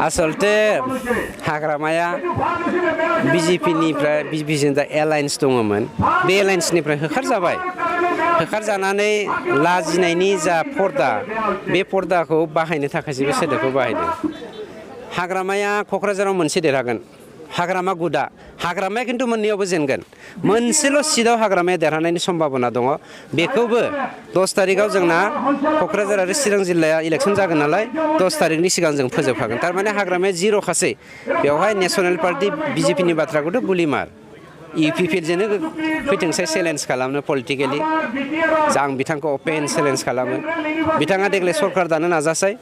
आसलते हाग्रामाया बिजेपिनिफ्राय बिजेपिजों दा एलायन्स दङमोन बे एलायन्सनिफ्राय होखारजाबाय होखारजानानै लाजिनायनि जा पर्दा बे पर्दाखौ बाहायनो थाखायसो बे सोदोबखौ बाहायदों हाग्रामाया क'क्राझाराव मोनसे देरहागोन हाग्रामा गुदा हाग्रामाया खिन्थु मोननैयावबो जेनगोन मोनसेल' सिटआव हाग्रामाया देरहानायनि सम्भाबना दङ बेखौबो 10 तारिखआव जोंना क'क्राझार आरो चिरां जिल्लाया इलेक्सन जागोन नालाय 10 तारिखनि सिगां जों फोजोबखागोन थारमाने हाग्रामाया जिर'खासै बेवहाय नेशनेल पार्टी बिजेपिनि बाथ्राखौथ' गुलिमार इउपिपिएलजोंनो फैथोंसै चेलेन्ज खालामनो पलिटिकेलि आं बिथांखौ अपेन चेलेन्ज खालामो बिथाङा देग्लाय सरकार दानो नाजासै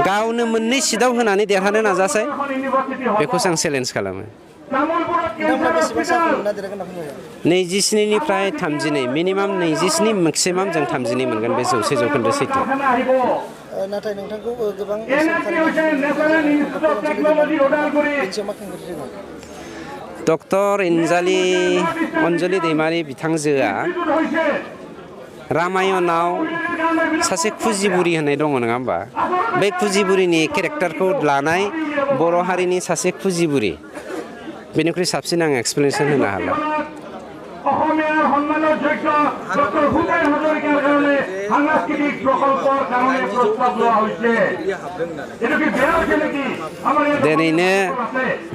गावनो मोननै सिटआव होनानै देरहानो नाजासै बेखौसो आं चेलेन्ज खालामो 27निफ्राय 32 मिनिमाम 27 मेक्सिमाम जों 32 मोनगोन बे 100% सैथो नाथाय नोंथांखौ गोबां डक्टर अनजलि दैमारि बिथांजोआ रामायणाव सासे खुजिबुरि होननाय दङ नङा होमबा बे खुजिबुरिनि केरेक्टारखौ लानाय बर' हारिनि सासे खुजिबुरि बेनिख्रुइ साबसिन आं एक्सप्लेनेसन होनो हाला অসমীয়াৰ সন্মানৰ যোগ্য ডক্টৰ ভূপেন হাজৰিকাৰ কাৰণে সাংস্কৃতিক প্ৰকল্পৰ কাৰণে প্ৰস্তাৱ লোৱা হৈছে এইটো কি বেয়া হৈছে নেকি दिनैनो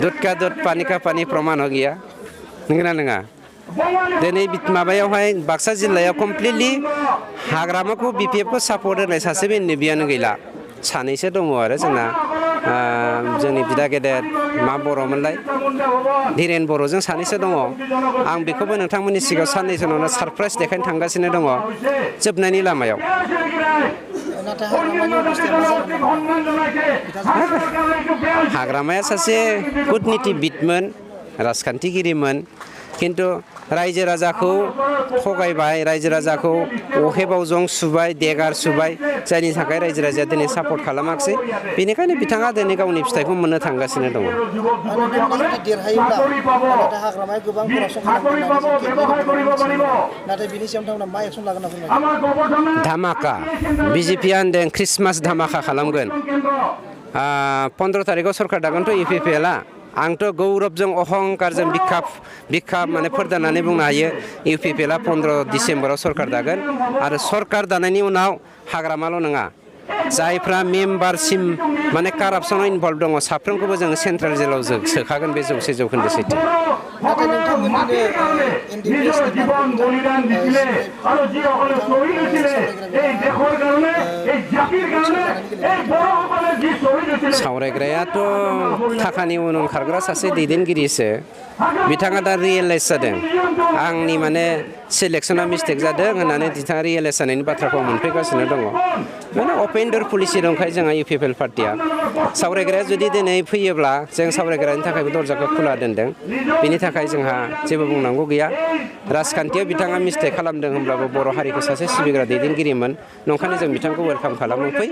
दुध का दुध पानी का पानी प्रमाण हो गया नंगौना नङा दिनै माबायावहाय बाक्सा जिल्लायाव कमप्लिटलि हाग्रामाखौ बिपिएफखौ सापर्ट होनाय सासे बियानो गैला सानैसो दङ आरो जोंना जोंनि बिदा गेदेर मा बर'मोनलाय धीरेन बर'जों सानैसो दङ आं बेखौबो नोंथांमोननि सिगाङाव साननैसो उनावनो सारप्राइज देखायनो थांगासिनो दङ जोबनायनि लामायाव हाग्रामाया सासे कुटनीतिबिदमोन राजखान्थिगिरिमोन किन्तु रायजो राजाखौ थगायबाय रायजो राजाखौ अहेबाव जं सुबाय देगार सुबाय जायनि थाखाय रायजो राजाया दिनै सापर्ट खालामाखिसै बेनिखायनो बिथाङा दिनै गावनि फिथाइखौ मोननो थांगासिनो दङ धामाका बिजेपिया होनदों ख्रिस्टमास धामाका खालामगोन 15 तारिखआव सरकार दागोनथ' इउपिपिएलआ आंथ' गौरबजों अहंकारजों बिखा माने फोरदाननानै बुंनो हायो इउपिपिएलआ 15 डिसेम्बराव सरकार दागोन आरो सरकार दानायनि उनाव हाग्रामाल' नङा जायफ्रा मेम्बारसिम माने कारापसनाव इनभल्भ दङ साफ्रोमखौबो जोङो सेन्ट्रेल जेलाव सोखागोन बे 100% सैथो नाथाय नोंथांमोननिनो सावरायग्रायाथ' थाखानि उन खारग्रा सासे दैदेनगिरिसो बिथाङा दा रियेलाइज जादों आंनि माने सिलेक्सना मिस्टेक जादों होननानै बिथाङा रियेलाइज जानायनि बाथ्राखौ मोनफैगासिनो दङ माने अपेन डोर पलिसि दंखायो जोंहा इउपिपिएल पार्टिया सावरायग्राया जुदि दिनै फैयोब्ला जों सावरायग्रानि थाखायबो दरजाखौ खुला दोनदों बेनि थाखाय जोंहा जेबो बुंनांगौ गैया राजखान्थियाव बिथाङा मिस्टेक खालामदों होनब्लाबो बर' हारिखौ सासे सिबिग्रा दैदेनगिरिमोन नंखायनो जों बिथांखौ वेलकाम खालामनो फै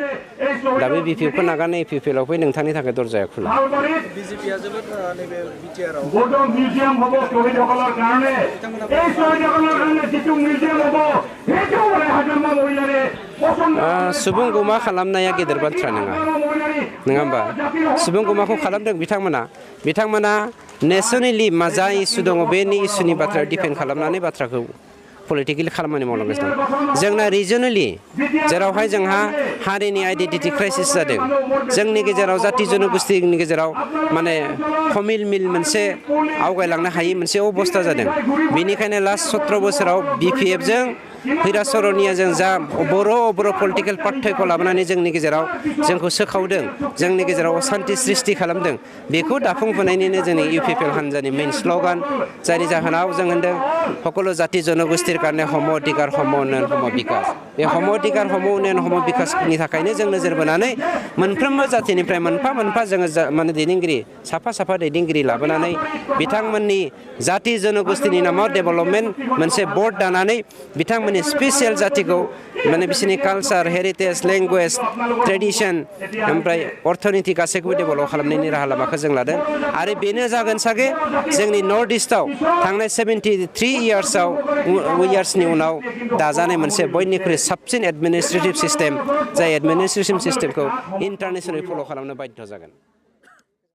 दा बे बिपिएफखौ नागारना इउपिपिएलआव फै नोंथांनि थाखाय दरजाया खुला बिजेपिया जोबोद नैबे बिटिआरआव মিউজিয়াম হ'ব শহীদসকলৰ কাৰণে এই শহীদসকলৰ কাৰণে যিটো মিউজিয়াম হ'ব সেইটো মানে হাজৰমা মহিলাৰে सुबुं गुमा खालामनाया गेदेर बाथ्रा नङा होमबा सुबुं गुमाखौ खालामदों बिथांमोना नेसनेलि मा जा इसु दङ बेनि इसुनि बाथ्रा डिफेन्ड खालामनानै बाथ्राखौ पलिटिकेलि खामानि मावलांगासिनो दं जोंना रिजनेलि जेरावहाय जोंहा हारिनि आइडेन्टिटि क्राइसिस जादों जोंनि गेजेराव जाति जनगोष्ठीनि गेजेराव माने खमिल मिल मोनसे आवगायलांनो हायै मोनसे अबस्था जादों बेनिखायनो लास्ट 17 बोसोराव बिपिएफजों हैरा सरनियाजों जा बर' पलिटिकेल पार्टिखौ लाबोनानै जोंनि गेजेराव जोंखौ सोखावदों जोंनि गेजेराव असान्ति सृष्टि खालामदों बेखौ दाफुंफुनायनिनो जोंनि इउपिपिएल हान्जानि मेइन स्ल'गान जायनि जाहोनाव जों होनदों सकलो जाति जनगोष्ठीर कारणे हम अधिकार हम उन्नयन हम बिकास बे हम अधिकार हम उन्नयन हम बिकासनि थाखायनो जों नोजोर बोनानै मोनफ्रोमबो जातिनिफ्राय मोनफा मोनफा जोङो माने दैदेनगिरि साफा दैदेनगिरि लाबोनानै बिथांमोननि जाति जनगोष्ठीनि नामाव डेभेलपमेन्ट मोनसे बोर्ड दानानै बिथांमोननि स्पेसियेल जातिखौ माने बिसोरनि कालचार हेरिटेज लेंगुवेज ट्रेडिशन ओमफ्राय अर्थनीति गासैखौबो डेभेलप खालामनायनि राहा लामाखौ जों लादों आरो बेनो जागोन सागे जोंनि नर्थ इस्टआव थांनाय 73 इयार्सनि उनाव दाजानाय मोनसे बयनिख्रुइ साबसिन एडमिनिस्ट्रेटिभ सिस्टेम जाय एडमिनिस्ट्रेटिभ सिस्टेमखौ इन्टारनेसनेलि फल' खालामनो बाध्य जागोन